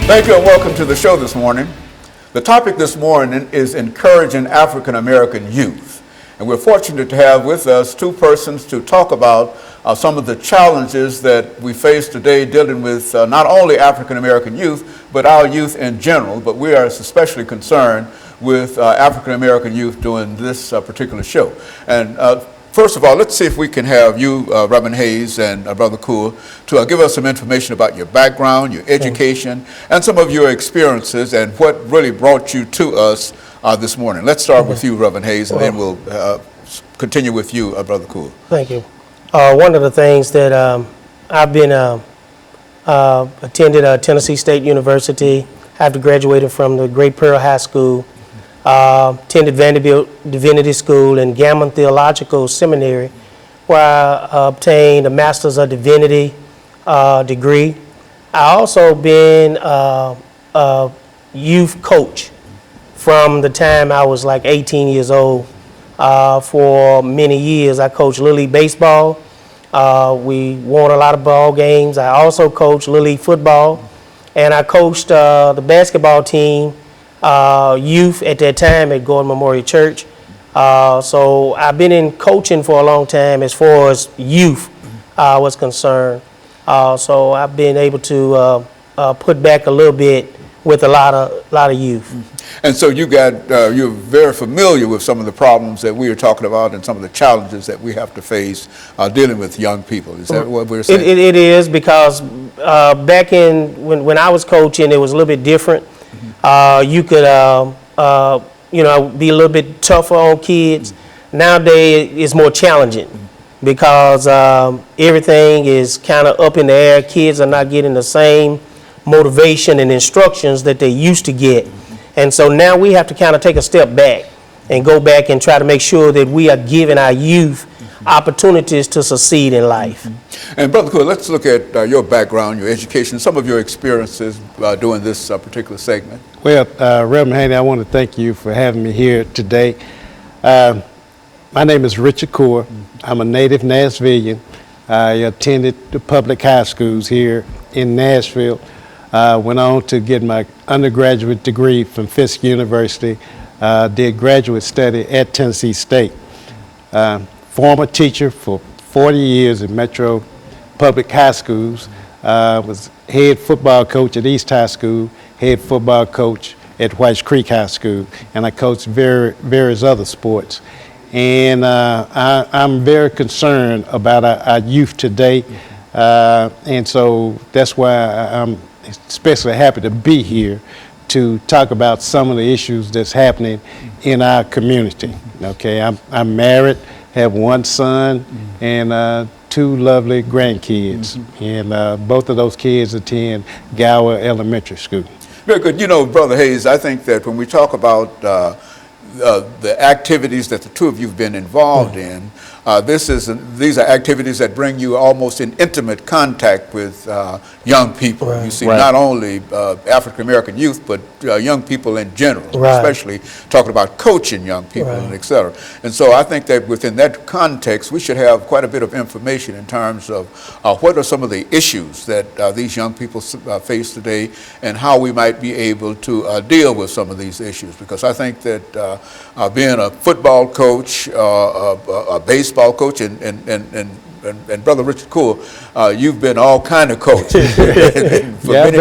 Thank you and welcome to the show this morning. The topic this morning is encouraging African American youth. And we're fortunate to have with us two persons to talk about some of the challenges that we face today dealing with not only African American youth, but our youth in general. But we are especially concerned with African American youth doing this particular show. And first of all, let's see if we can have you, Reverend Hayes and Brother Cool, to give us some information about your background, your education, and some of your experiences and what really brought you to us this morning. Let's start with you, Reverend Hayes, and then we'll continue with you, Brother Cool. Thank you. One of the things that I've been attended Tennessee State University after graduating from the Great Pearl High School. Attended Vanderbilt Divinity School and Gammon Theological Seminary, where I obtained a Master's of Divinity degree. I also been a youth coach from the time I was like 18 years old. For many years, I coached Little League Baseball. We won a lot of ball games. I also coached Little League Football, and I coached the basketball team youth at that time at Gordon Memorial Church. So I've been in coaching for a long time as far as youth was concerned. So I've been able to put back a little bit with a lot of youth. And so you're very familiar with some of the problems that we are talking about and some of the challenges that we have to face dealing with young people. Is that what we're saying? It is, because back when I was coaching, it was a little bit different. You could, be a little bit tougher on kids. Nowadays, it's more challenging because everything is kind of up in the air. Kids are not getting the same motivation and instructions that they used to get. And so now we have to kind of take a step back and go back and try to make sure that we are giving our youth opportunities to succeed in life. And Brother Cool, let's look at your background, your education, some of your experiences doing this particular segment. Well, Reverend Haney, I want to thank you for having me here today. My name is RCoure. I'm a native Nashvilleian. I attended the public high schools here in Nashville. Went on to get my undergraduate degree from Fisk University. Did graduate study at Tennessee State. Former teacher for 40 years in Metro Public High Schools. Was head football coach at East High School, head football coach at Whites Creek High School, and I coached various other sports. And I'm very concerned about our youth today, and so that's why I'm especially happy to be here to talk about some of the issues that's happening in our community. Okay, I'm married, have one son, and two lovely grandkids, and both of those kids attend Gower Elementary School. Very good. You know, Brother Hayes, I think that when we talk about the activities that the two of you have been involved in, these are activities that bring you almost in intimate contact with young people. Right. You see, not only African American youth, but young people in general, especially talking about coaching young people, and et cetera. And so I think that within that context, we should have quite a bit of information in terms of what are some of the issues that these young people face today and how we might be able to deal with some of these issues. Because I think that being a football coach, a baseball coach, and Brother RCoure, you've been all kind of coaches for many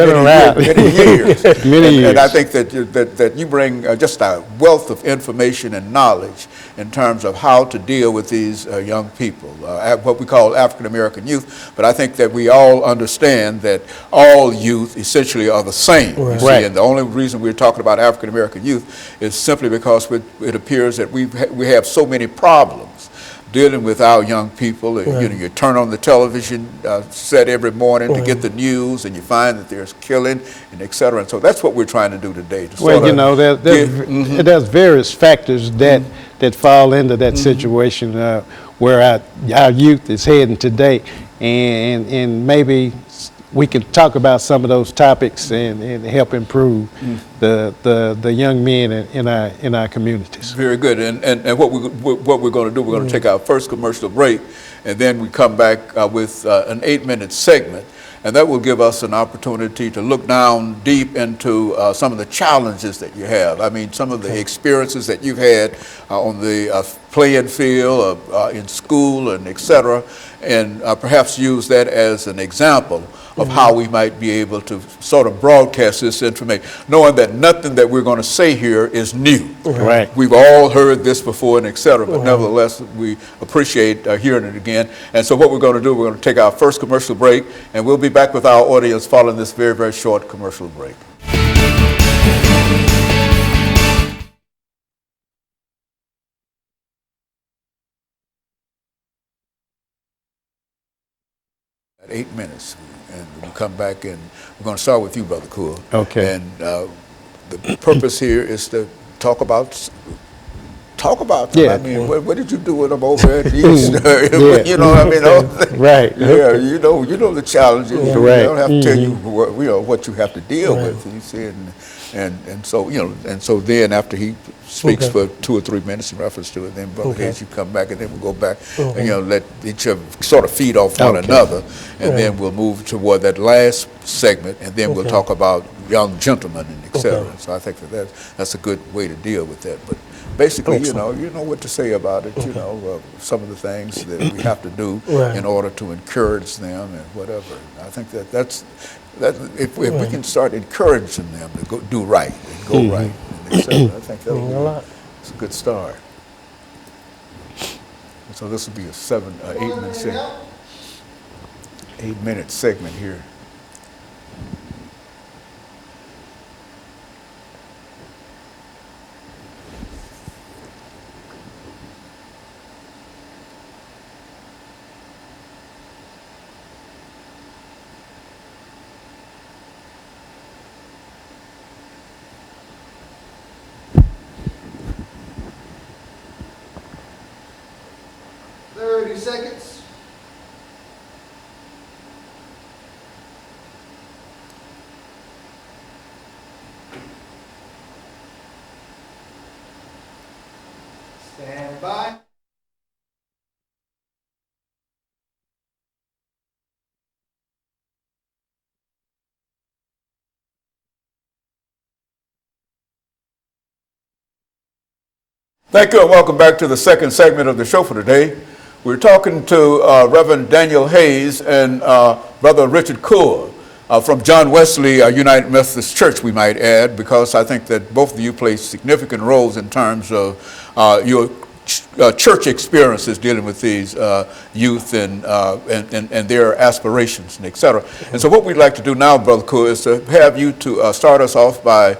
years. And I think that you bring just a wealth of information and knowledge in terms of how to deal with these young people, what we call African American youth. But I think that we all understand that all youth essentially are the same. You see? And the only reason we're talking about African American youth is simply because it appears that we have so many problems dealing with our young people. You turn on the television set every morning to get the news, and you find that there's killing and et cetera. And so that's what we're trying to do today. There's various factors that fall into that situation where our youth is heading today, and maybe we can talk about some of those topics and help improve the young men in our communities. Very good. And what we're going to do, we're going to take our first commercial break, and then we come back with an 8-minute segment. and that will give us an opportunity to look down deep into some of the challenges that you have. I mean, some of the experiences that you've had on the playing field, in school, and et cetera, and perhaps use that as an example of how we might be able to sort of broadcast this information, knowing that nothing that we're going to say here is new. Right. We've all heard this before and et cetera, but nevertheless, we appreciate hearing it again. And so what we're going to do, we're going to take our first commercial break, and we'll be back with our audience following this very, very short commercial break. At 8 minutes, and we'll come back, and we're going to start with you, Brother Coure. Okay. And the purpose here is to talk about them. Yeah. I mean, what did you do with them over at East? Yeah. You know, I mean, Right. Yeah, you know the challenges. Right. I don't have to tell you what you have to deal with. You see, and so and so then after he speaks for 2 or 3 minutes in reference to it, then Brother Hayes, you come back, and then we'll go back and let each of sort of feed off one another, and then we'll move toward that last segment, and then we'll talk about young gentlemen and et cetera. So I think that's a good way to deal with that. But basically, you know what to say about it. You know, some of the things that we have to do in order to encourage them and whatever. I think that's if we can start encouraging them to go do right and go right, and et cetera, I think that's a good start. So this will be a 8-minute segment here. Seconds. Stand by. Thank you, and welcome back to the second segment of the show for today. We're talking to Reverend Daniel Hayes and Brother Richard Coure from John Wesley United Methodist Church, we might add, because I think that both of you play significant roles in terms of your church experiences dealing with these youth and their aspirations and et cetera. And so what we'd like to do now, Brother Coure, is to have you to start us off by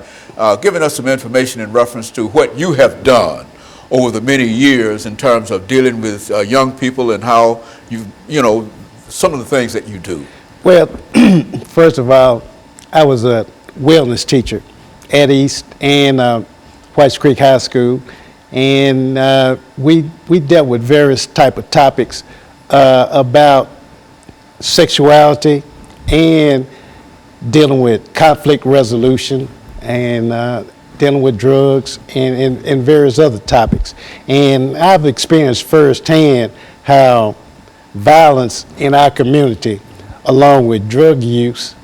giving us some information in reference to what you have done over the many years in terms of dealing with young people and how some of the things that you do. Well, first of all, I was a wellness teacher at East and Whites Creek High School, and we dealt with various type of topics about sexuality and dealing with conflict resolution and dealing with drugs and various other topics. And I've experienced firsthand how violence in our community, along with drug use,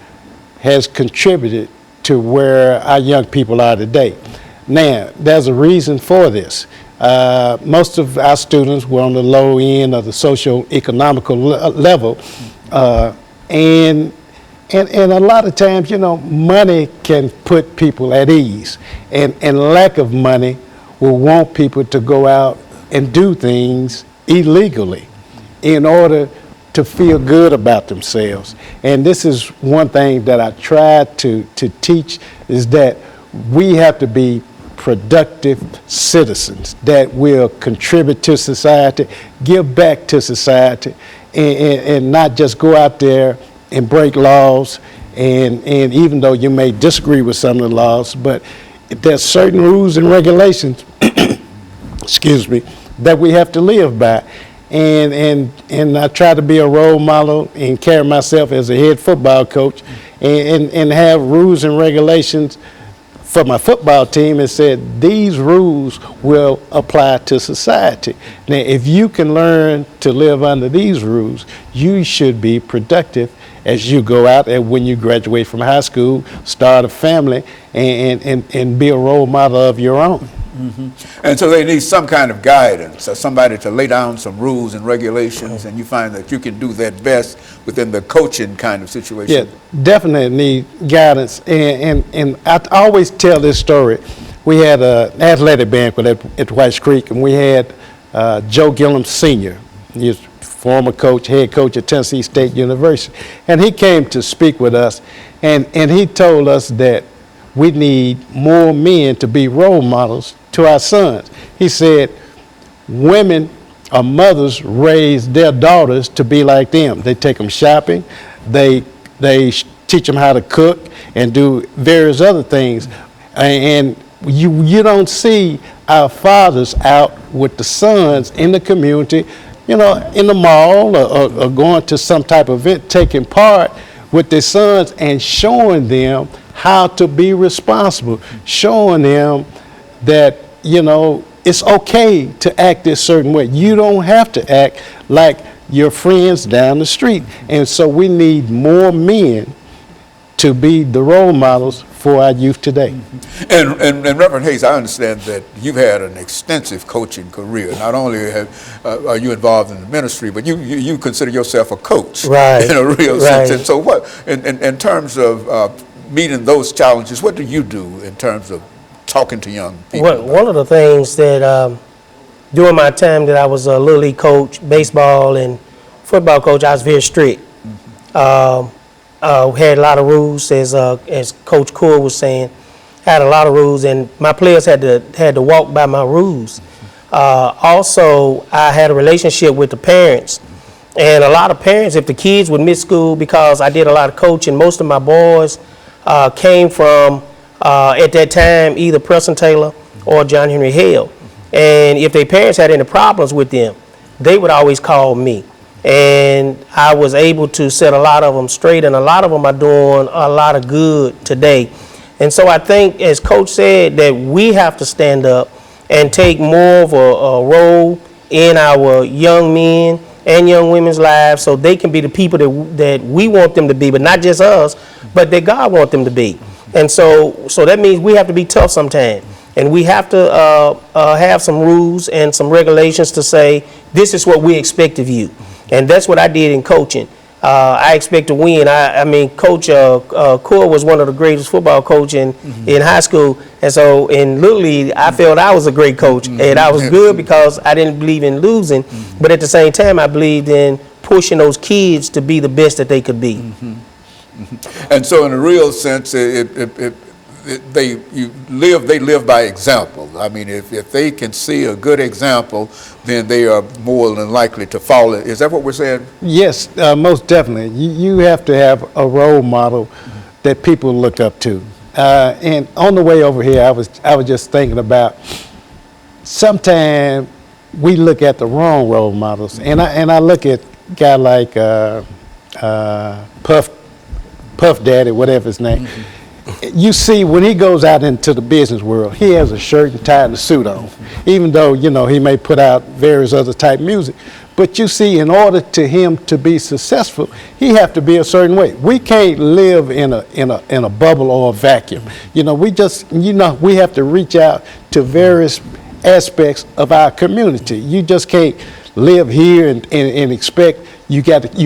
has contributed to where our young people are today. Now, there's a reason for this. Most of our students were on the low end of the socio-economical level, and a lot of times, money can put people at ease, and lack of money will want people to go out and do things illegally in order to feel good about themselves. And this is one thing that I try to teach, is that we have to be productive citizens that will contribute to society, give back to society, and not just go out there and break laws, and even though you may disagree with some of the laws, but there's certain rules and regulations, excuse me, that we have to live by. And I try to be a role model and carry myself as a head football coach and have rules and regulations for my football team and said, these rules will apply to society. Now, if you can learn to live under these rules, you should be productive as you go out and when you graduate from high school, start a family, and be a role model of your own. And so they need some kind of guidance, or somebody to lay down some rules and regulations, and you find that you can do that best within the coaching kind of situation. Yeah, definitely need guidance. And I always tell this story. We had an athletic banquet at White Creek, and we had Joe Gillum Sr., he's former coach, head coach at Tennessee State University. And he came to speak with us, and he told us that we need more men to be role models to our sons. He said, women or mothers raise their daughters to be like them. They take them shopping, they teach them how to cook and do various other things. And you don't see our fathers out with the sons in the community, you know, in the mall or going to some type of event, taking part with their sons and showing them how to be responsible, showing them that, you know, it's okay to act this certain way. You don't have to act like your friends down the street. And so we need more men to be the role models for our youth today. And Reverend Hayes, I understand that you've had an extensive coaching career. Not only are you involved in the ministry, but you consider yourself a coach, right, in a real right. sense. And so what, in terms of meeting those challenges, what do you do in terms of talking to young people? Well, one of the things that during my time that I was a Little League coach, baseball and football coach, I was very strict. We had a lot of rules, as Coach Coure was saying, had a lot of rules, and my players had to walk by my rules. Also, I had a relationship with the parents, and a lot of parents, if the kids would miss school because I did a lot of coaching, most of my boys came from, at that time, either Preston Taylor or John Henry Hale. And if their parents had any problems with them, they would always call me. And I was able to set a lot of them straight, and a lot of them are doing a lot of good today. And so I think, as Coach said, that we have to stand up and take more of a role in our young men and young women's lives so they can be the people that we want them to be, but not just us, but that God wants them to be. And so that means we have to be tough sometimes. And we have to have some rules and some regulations to say, this is what we expect of you. And that's what I did in coaching. I expect to win. I mean, Coach Coure was one of the greatest football coaches in high school. And so in Little League, I felt I was a great coach. And I was good because I didn't believe in losing. But at the same time, I believed in pushing those kids to be the best that they could be. And so in a real sense, they live by example. I mean, if they can see a good example, then they are more than likely to follow it. Is that what we're saying? Yes, most definitely. You have to have a role model that people look up to. And on the way over here, I was just thinking about sometimes we look at the wrong role models, and I look at a guy like Puff Daddy, whatever his name. You see, when he goes out into the business world, he has a shirt and tie and a suit on, even though, you know, he may put out various other type music. But you see, in order to him to be successful, he have to be a certain way. We can't live in a bubble or a vacuum. You know, we have to reach out to various aspects of our community. You just can't live here and expect you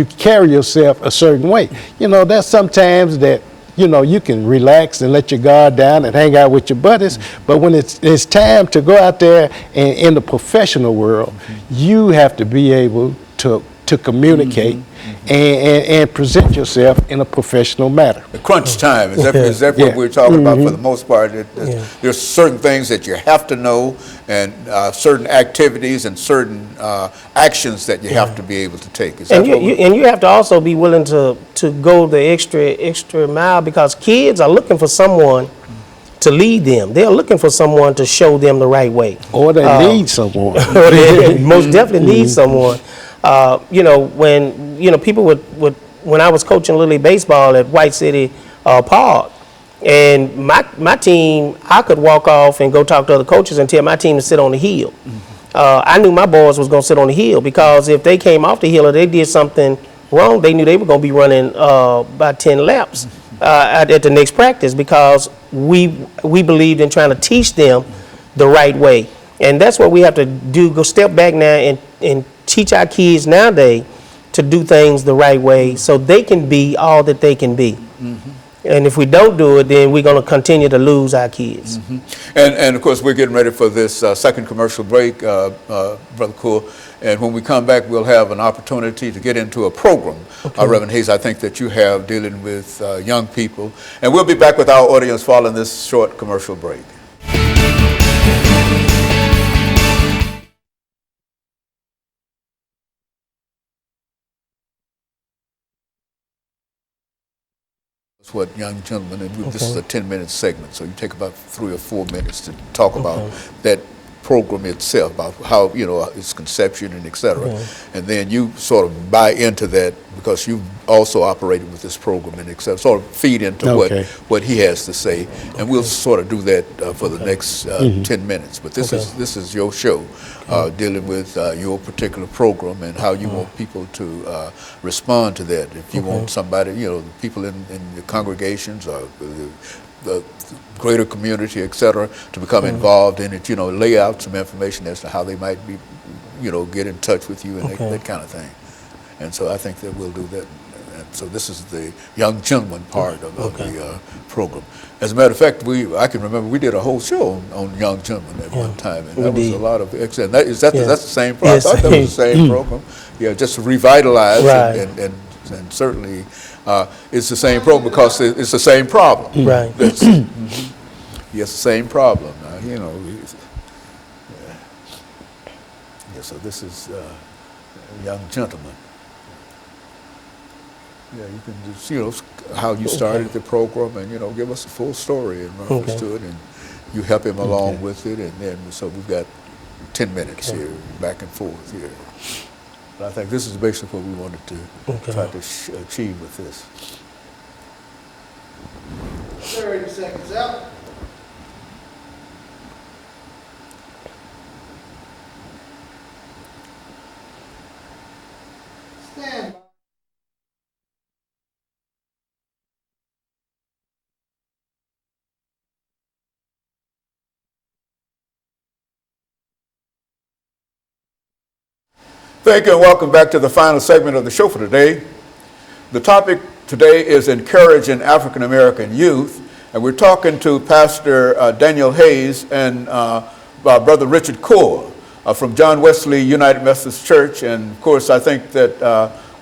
carry yourself a certain way. You know, there's sometimes that, you know, you can relax and let your guard down and hang out with your buddies, but when it's time to go out there and in the professional world, you have to be able to communicate and present yourself in a professional manner. The crunch time, is that what we're talking about for the most part? There's certain things that you have to know, and certain activities and certain actions that you have to be able to take. And you have to also be willing to go the extra mile, because kids are looking for someone to lead them. They're looking for someone to show them the right way. Or they need someone. Or they most definitely need someone. You know, when people would when I was coaching Little League baseball at White City Park, And my team, I could walk off and go talk to other coaches and tell my team to sit on the hill. I knew my boys was going to sit on the hill, because if they came off the hill or they did something wrong, they knew they were going to be running about 10 laps at the next practice, because we believed in trying to teach them the right way. And that's what we have to do, go step back now and teach our kids nowadays to do things the right way so they can be all that they can be. And if we don't do it, then we're going to continue to lose our kids. And of course, we're getting ready for this second commercial break, Brother Cool. And when we come back, we'll have an opportunity to get into a program, Reverend Hayes, I think that you have dealing with young people. And we'll be back with our audience following this short commercial break. What young gentlemen, and this is a 10-minute segment, so you take about 3 or 4 minutes to talk about that program itself, about how, its conception and et cetera. And then you sort of buy into that, because you also operated with this program and et cetera, sort of feed into what he has to say. And we'll sort of do that for the next 10 minutes. But this is your show, dealing with your particular program and how you want people to respond to that. If you want somebody, the people in the congregations or the greater community, et cetera, to become involved in it, lay out some information as to how they might be, get in touch with you and that kind of thing. And so I think that we'll do that. And so this is the young gentleman part of the program. As a matter of fact, I can remember we did a whole show on young gentlemen at one time, and that was a lot of excellent. That's the same program. Yes. I thought that was the same program. Yeah, just revitalized and certainly it's the same program, because it's the same problem. Right. Yes, the same problem. So this is a young gentleman. Yeah, you can just, how you started the program, and, give us a full story in reference to it, and you help him along with it, and then, so we've got 10 minutes here, back and forth here. But I think this is basically what we wanted to try to achieve with this. 30 seconds out. Stand by. Thank you, and welcome back to the final segment of the show for today. The topic today is encouraging African American youth, and we're talking to Pastor Daniel Hayes and Brother Richard Coure from John Wesley United Methodist Church. And of course, I think that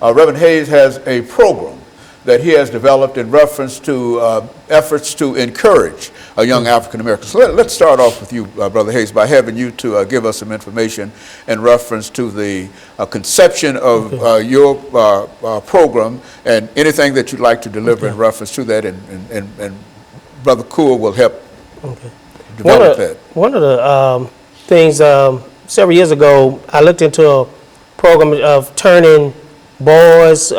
Reverend Hayes has a program that he has developed in reference to efforts to encourage young African Americans. So let's start off with you, Brother Hayes, by having you to give us some information in reference to the conception of your program, and anything that you'd like to deliver in reference to that, and Brother Coure will help develop that. One of the things, several years ago, I looked into a program of turning boys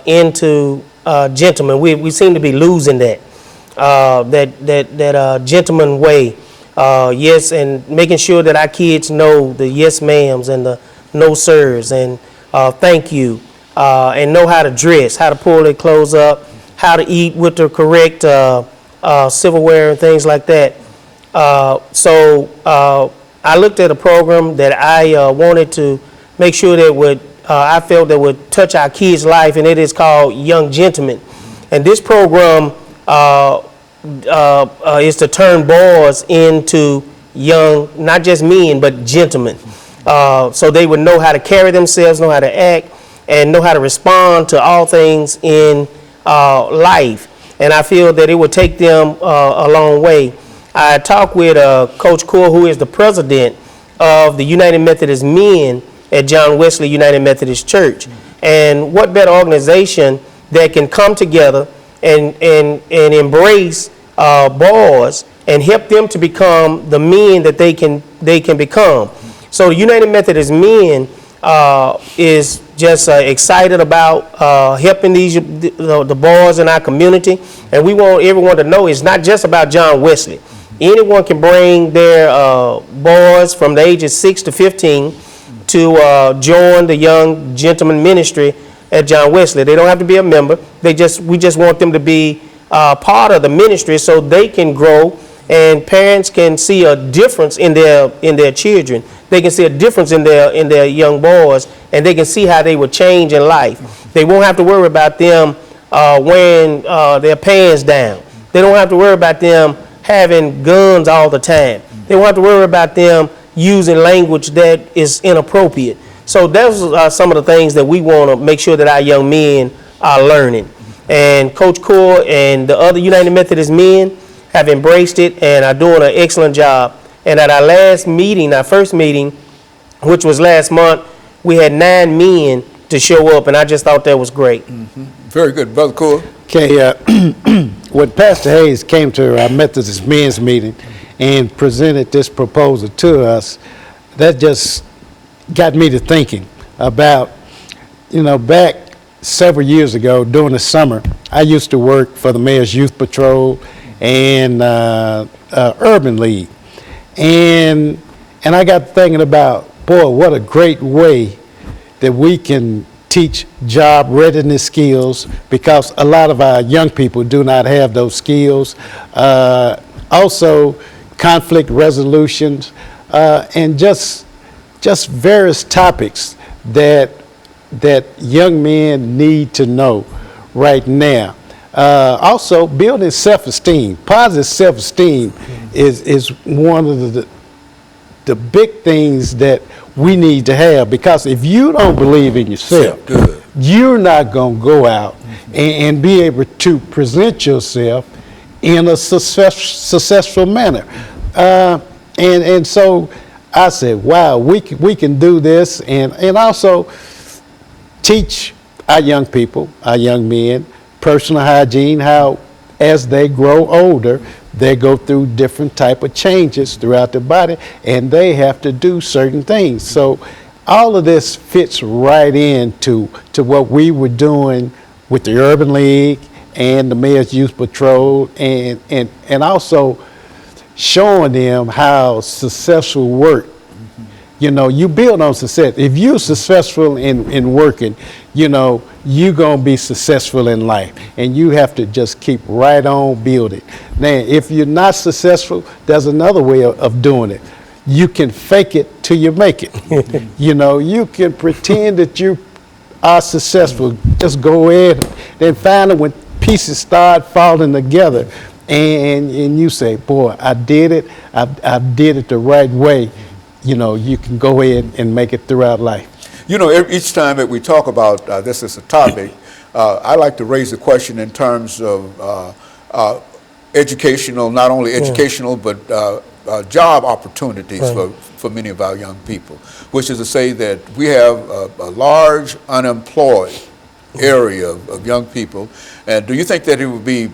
into gentlemen. We seem to be losing that. That gentleman way, yes, and making sure that our kids know the yes ma'ams and the no sirs and thank you, and know how to dress, how to pull their clothes up, how to eat with the correct silverware and things like that. So I looked at a program that I wanted to make sure that I felt that would touch our kids' life, and it is called Young Gentlemen. And this program is to turn boys into young, not just men, but gentlemen. So they would know how to carry themselves, know how to act, and know how to respond to all things in life. And I feel that it would take them a long way. I talked with Coach Coure, who is the president of the United Methodist Men at John Wesley United Methodist Church. And what better organization that can come together and embrace boys and help them to become the men that they can become. So United Methodist Men is just excited about helping the boys in our community. And we want everyone to know it's not just about John Wesley. Anyone can bring their boys from the ages 6 to 15 to join the Young Gentleman Ministry at John Wesley. They don't have to be a member. We just want them to be part of the ministry so they can grow, and parents can see a difference in their children. They can see a difference in their young boys, and they can see how they will change in life. They won't have to worry about them wearing their pants down. They don't have to worry about them having guns all the time. They won't have to worry about them using language that is inappropriate. So those are some of the things that we want to make sure that our young men are learning. And Coach Coure and the other United Methodist men have embraced it and are doing an excellent job. And at our last meeting, our first meeting, which was last month, we had 9 men to show up, and I just thought that was great. Mm-hmm. Very good. Brother Coure. Okay, when Pastor Hayes came to our Methodist men's meeting and presented this proposal to us, that just got me to thinking about, back several years ago during the summer, I used to work for the Mayor's Youth Patrol and Urban League. And I got thinking about, boy, what a great way that we can teach job readiness skills, because a lot of our young people do not have those skills. Also, conflict resolutions, and just various topics that young men need to know right now. Also, building self-esteem. Positive self-esteem is one of the big things that we need to have, because if you don't believe in yourself, you're not going to go out and be able to present yourself in a successful manner. And so I said, wow, we can do this, and also teach our young people, our young men, personal hygiene, how as they grow older, they go through different type of changes throughout their body, and they have to do certain things. So all of this fits right into what we were doing with the Urban League and the Mayor's Youth Patrol, and also showing them how successful work. You build on success. If you're successful in working, you're going to be successful in life. And you have to just keep right on building. Now, if you're not successful, there's another way of doing it. You can fake it till you make it. You can pretend that you are successful. Just go ahead. Then finally, when pieces start falling together, and you say, boy, I did it. I did it the right way. You can go ahead and make it throughout life. Each time that we talk about this as a topic, I like to raise the question in terms of educational, not only educational, but job opportunities for many of our young people, which is to say that we have a large unemployed area of young people. And do you think that it would be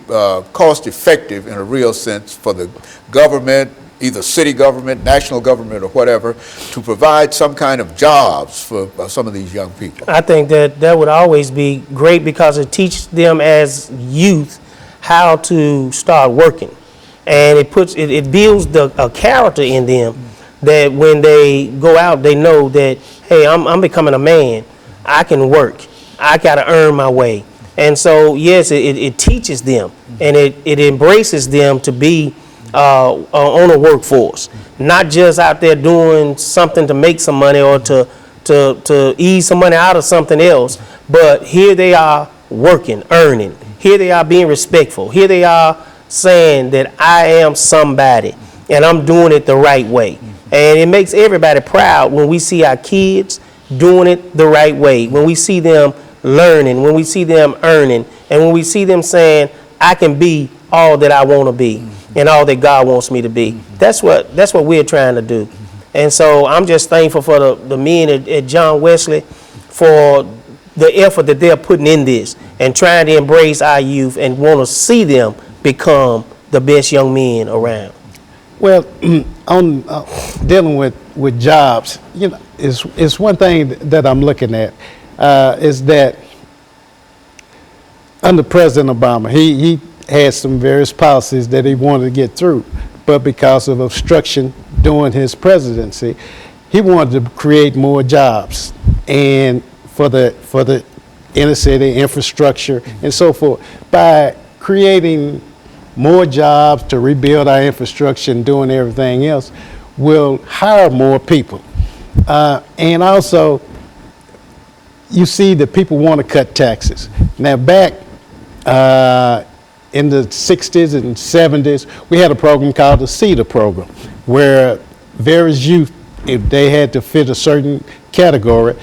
cost effective in a real sense for the government, either city government, national government, or whatever, to provide some kind of jobs for some of these young people? I think that would always be great, because it teaches them as youth how to start working, and it builds a character in them that when they go out, they know that, hey, I'm becoming a man. I can work. I got to earn my way. And so, yes, it teaches them, and it embraces them to be on a workforce, not just out there doing something to make some money or to ease some money out of something else, but here they are working, earning. Here they are being respectful. Here they are saying that I am somebody and I'm doing it the right way. And it makes everybody proud when we see our kids doing it the right way, when we see them learning, when we see them earning, and when we see them saying, I can be all that I want to be and all that God wants me to be. That's what we're trying to do. And so I'm just thankful for the men at John Wesley for the effort that they're putting in this and trying to embrace our youth and want to see them become the best young men around. Well, on dealing with jobs, it's one thing that I'm looking at. is that under President Obama, he had some various policies that he wanted to get through, but because of obstruction during his presidency, he wanted to create more jobs and for the inner city infrastructure and so forth. By creating more jobs to rebuild our infrastructure and doing everything else, we'll hire more people. And also, you see that people want to cut taxes. Now, back in the 60s and 70s, we had a program called the CETA program, where various youth, if they had to fit a certain category,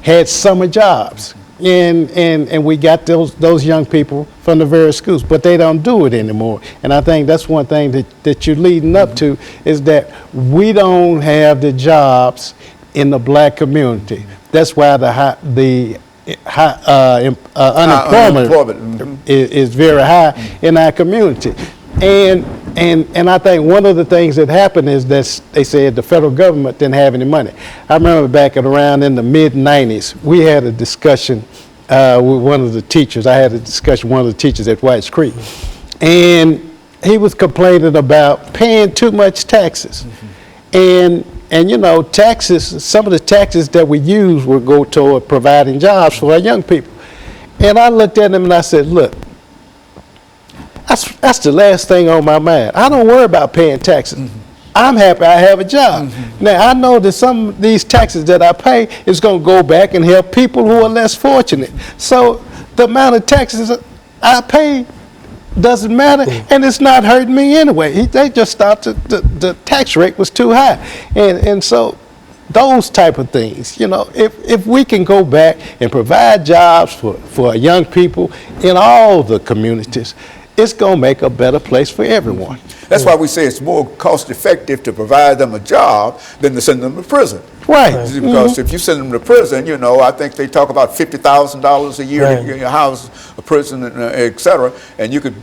had summer jobs. And we got those young people from the various schools, but they don't do it anymore. And I think that's one thing that you're leading up to, is that we don't have the jobs in the black community. That's why the unemployment is very high in our community. And I think one of the things that happened is that they said the federal government didn't have any money. I remember back around in the mid-90s, we had a discussion with one of the teachers. I had a discussion with one of the teachers at Whites Creek. And he was complaining about paying too much taxes. And you know, taxes, some of the taxes that we use would go toward providing jobs for our young people. And I looked at him and I said, look, that's the last thing on my mind. I don't worry about paying taxes. I'm happy I have a job. Now, I know that some of these taxes that I pay is going to go back and help people who are less fortunate. So the amount of taxes I pay doesn't matter, and it's not hurting me anyway. They just thought the tax rate was too high. And so those type of things, you know, if we can go back and provide jobs for young people in all the communities, it's going to make a better place for everyone. That's why we say it's more cost effective to provide them a job than to send them to prison. Right. Because if you send them to prison, you know, I think they talk about $50,000 a year to house a prison, et cetera, and you could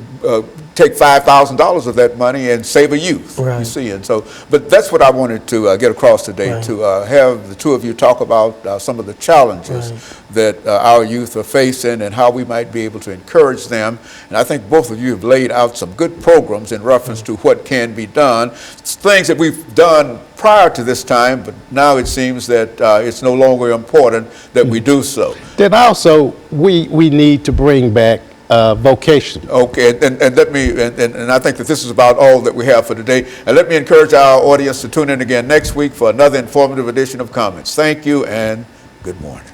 take $5,000 of that money and save a youth. You see, and so, but that's what I wanted to get across today, to have the two of you talk about some of the challenges that our youth are facing and how we might be able to encourage them. And I think both of you have laid out some good programs in reference to what can be done, things that we've done prior to this time, but now it seems that it's no longer important that we do so. Then also, we need to bring back vocation. Okay, and let me, and I think that this is about all that we have for today. And let me encourage our audience to tune in again next week for another informative edition of Comments. Thank you and good morning.